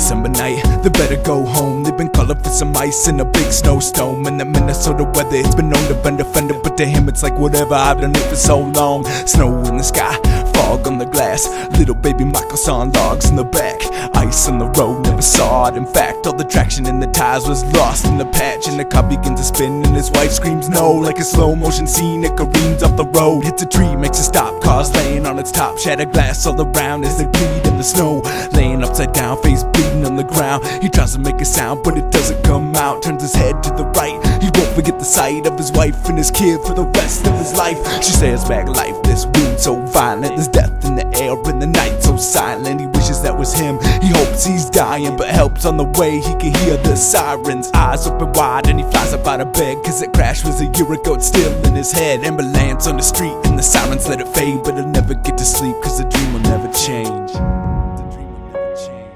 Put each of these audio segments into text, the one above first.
December night, they better go home. They've been calling for some ice in a big snowstorm. And the Minnesota weather, it's been known to bend a fender, but to him it's like whatever, I've done it for so long. Snow in the sky, fog on the glass, little baby Michael's on logs in the back. Ice on the road, never saw it. In fact, all the traction in the tires was lost in the patch. And the car begins to spin and his wife screams no, like a slow motion scene. It careens off the road, hits a tree, makes a stop. Cars laying on its top, shattered glass all around as they bleed in the snow. Laying upside down, face bleeding on the ground. He tries to make a sound, but it doesn't come out. Turns his head to the right, he won't forget the sight of his wife and his kid for the rest of his life. She says back life, this wind so violent, there's death in the air and the night so silent. He wishes that was him, he hopes he's dying, but help's on the way. He can hear the sirens, eyes open wide, and he flies up out of bed, cause that crash was a year ago, it's still in his head. Ambulance on the street and the sirens let it fade, but he'll never get to sleep cause the dream will never change. The dream will never change.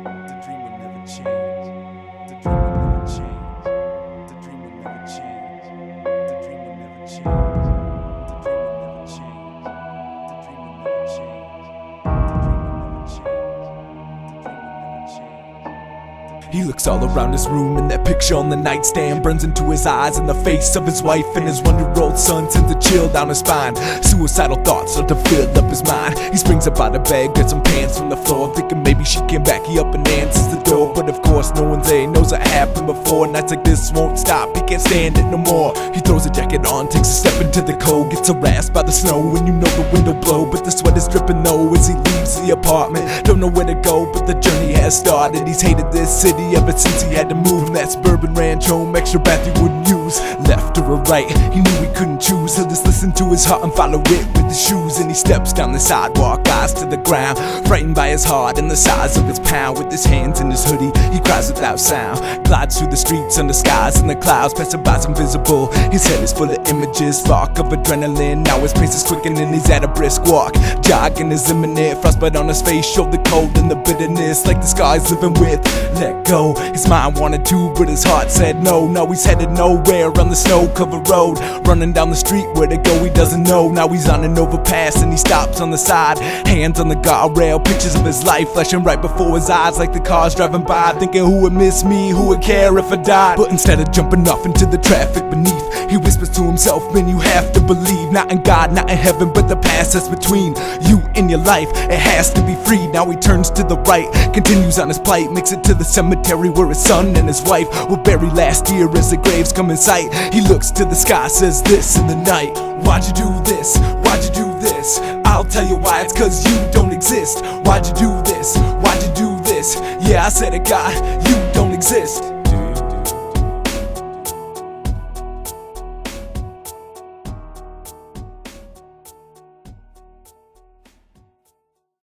The dream will never change. The dream will never change. The dream will never change. The dream will never change. The dream will never change. The dream will never change. He looks all around his room, and that picture on the nightstand burns into his eyes, and the face of his wife and his one-year-old son sends a chill down his spine. Suicidal thoughts start to fill up his mind. He springs up out of bed, gets some pants from the floor, thinking maybe she came back. He up and answers the door, but of course no one's there. He knows it happened before. Nights like this won't stop, he can't stand it no more. He throws a jacket on, takes a step into the cold, gets harassed by the snow, and you know the wind will blow, but the sweat is dripping though as he leaves the apartment. Don't know where to go, but the journey has started. He's hated this city ever since he had to move from that suburban ranch home. Extra bath he wouldn't use, left or right, he knew he couldn't choose. He'll just listen to his heart and follow it with his shoes. And he steps down the sidewalk, eyes to the ground, frightened by his heart and the size of his pound. With his hands in his hoodie, he cries without sound, glides through the streets under skies and the clouds, passing by invisible. His head is full of images, spark of adrenaline. Now his pace is quickening, he's at a brisk walk, jogging is imminent. Frostbite on his face, show the cold and the bitterness, like the sky's living with let go. His mind wanted to, but his heart said no. Now he's headed nowhere on the snow-covered road, running down the street, where to go he doesn't know. Now he's on an overpass and he stops on the side, hands on the guardrail, pictures of his life flashing right before his eyes, like the cars driving by, thinking who would miss me, who would care if I died. But instead of jumping off into the traffic beneath, he whispers to himself, man, you have to believe, not in God, not in heaven, but the past that's between you and your life. It has to be free. Now he turns to the right, continues on his plight, makes it to the cemetery where his son and his wife were buried last year. As the graves come in sight, he looks to the sky, says this in the night: why'd you do this? Why'd you do this? I'll tell you why, it's cause you don't exist. Why'd you do this? Why'd you do this? Yeah, I said it, God, you don't exist.